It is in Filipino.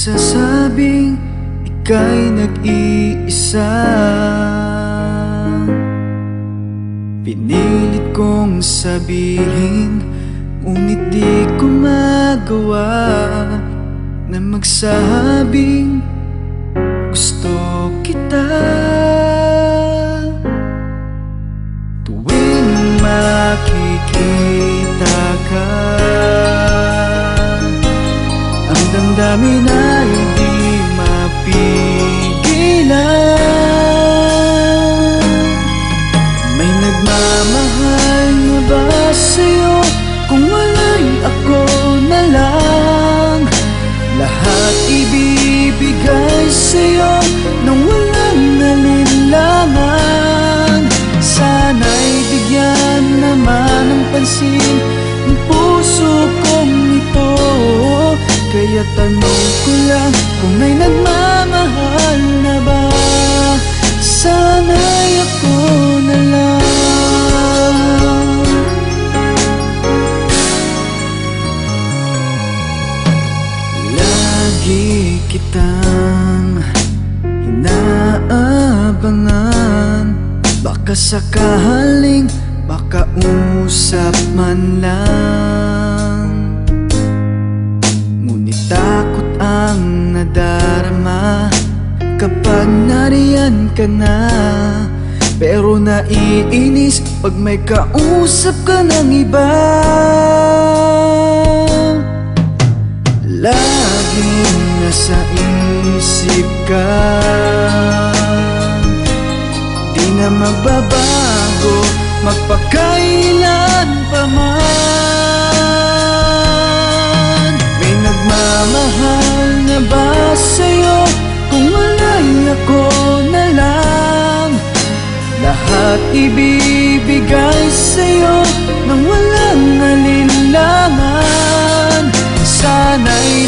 nagsasabing ika'y nag-iisa. Pinilit kong sabihin, ngunit di ko magawa na magsabing gusto kita. Tuwing makikita ka, ang damdamin ay di mapigilan. May nagmamahal na ba sa'yo? Kung wala'y ako na lang, lahat ibibigay sa'yo nang walang alinlangan. Sana'y bigyan naman ng pansin ang puso kong ito. Kaya tanong ko lang kung may nagmamahal na ba, sana'y ako na lang. Lagi kitang inaabangan, baka sakaling makausap man lang. Ngunit takot ang nadarama kapag nariyan ka na. Pero naiinis pag may kausap ka ng iba. Laging nasa isip ka, di na magbabago magpakailan pa man. May nagmamahal na ba sa'yo? Kung wala'y ako na lang, lahat ibibigay sa'yo nang walang alinlangan. Sana'y